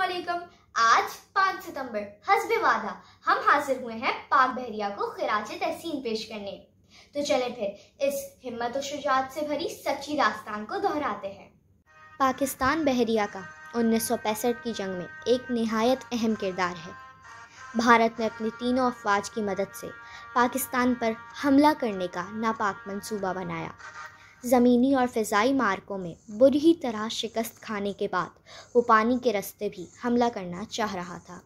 अस्सलामुअलैकुम। आज 5 सितंबर हस्बे वादा हम हाजिर हुए हैं पाक बहरिया को खिराज तहसीन पेश करने। तो चले फिर इस हिम्मत और शुजाअत से भरी सच्ची दास्तान को दोहराते हैं। पाकिस्तान बहरिया का 1965 की जंग में एक निहायत अहम किरदार है। भारत ने अपनी तीनों अफवाज की मदद से पाकिस्तान पर हमला करने का नापाक मंसूबा बनाया। ज़मीनी और फ़िज़ाई मार्कों में बुरी तरह शिकस्त खाने के बाद वो पानी के रास्ते भी हमला करना चाह रहा था,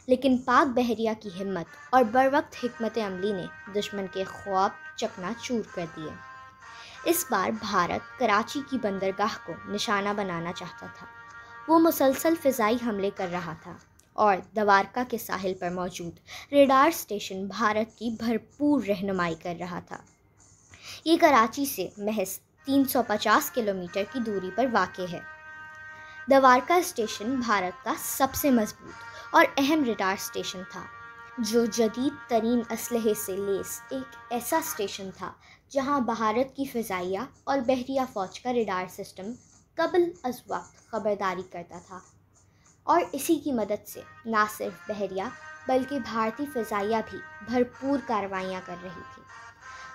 लेकिन पाक बहरिया की हिम्मत और बरवक्त हिकमत अमली ने दुश्मन के ख्वाब चकनाचूर कर दिए। इस बार भारत कराची की बंदरगाह को निशाना बनाना चाहता था। वो मुसलसल फ़िज़ाई हमले कर रहा था और दवारका के साहिल पर मौजूद रेडार स्टेशन भारत की भरपूर रहनुमाई कर रहा था। ये कराची से महज 350 किलोमीटर की दूरी पर वाक़ है। दवारका स्टेशन भारत का सबसे मजबूत और अहम रेडार स्टेशन था, जो जदीद तरीन असलहे से लेस एक ऐसा स्टेशन था जहां भारत की फ़िज़ाइया और बहरिया फ़ौज का रेडार सिस्टम कबल अज़ वक्त ख़बरदारी करता था। और इसी की मदद से ना सिर्फ बहरिया बल्कि भारतीय फ़िज़ाइया भी भरपूर कार्रवाइयाँ कर रही थी।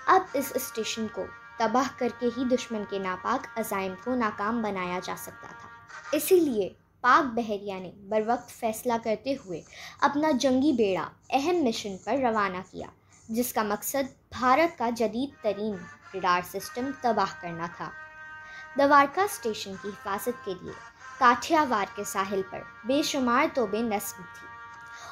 अब इस स्टेशन को तबाह करके ही दुश्मन के नापाक अज़ाइम को नाकाम बनाया जा सकता था। इसीलिए पाक बहरिया ने बरवक्त फ़ैसला करते हुए अपना जंगी बेड़ा अहम मिशन पर रवाना किया, जिसका मकसद भारत का जदीद तरीन रेडार सिस्टम तबाह करना था। दवारका स्टेशन की हिफाजत के लिए काठियावाड़ के साहिल पर बेशुमार तोबें नस्ब थी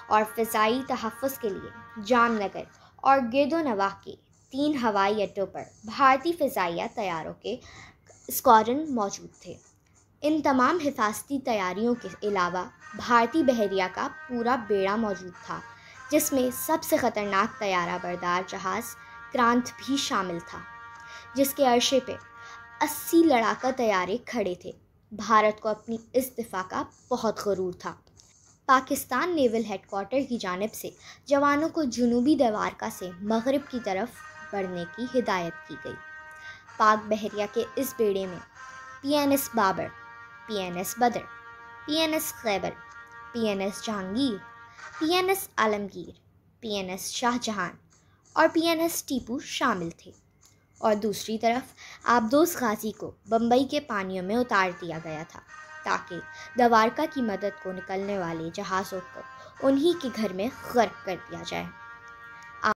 और फ़िज़ाई तहफ़्फ़ुज़ के लिए जामनगर और गिरदोनवाह के 3 हवाई अड्डों पर भारतीय फ़िज़ाइया तैयारों के स्क्वाड्रन मौजूद थे। इन तमाम हिफाजती तैयारियों के अलावा भारतीय बहरिया का पूरा बेड़ा मौजूद था, जिसमें सबसे ख़तरनाक तैयारा बरदार जहाज़ क्रांत भी शामिल था, जिसके अर्शे पे 80 लड़ाका तैयारे खड़े थे। भारत को अपनी इस दिफा का बहुत गरूर था। पाकिस्तान नेवल हेडक्वार्टर की जानिब से जवानों को जुनूबी दवारका से मगरिब की तरफ बढ़ने की हिदायत की गई। पाक बहरिया के इस बेड़े में PNS बाबर, PNS बदर, PNS Khyber, PNS Jahangir, PNS Alamgir, PNS Shahjahan और PNS टीपू शामिल थे। और दूसरी तरफ आबदोस गाजी को बम्बई के पानियों में उतार दिया गया था, ताकि दवारका की मदद को निकलने वाले जहाज़ों को उन्हीं के घर में गर्क कर दिया जाए।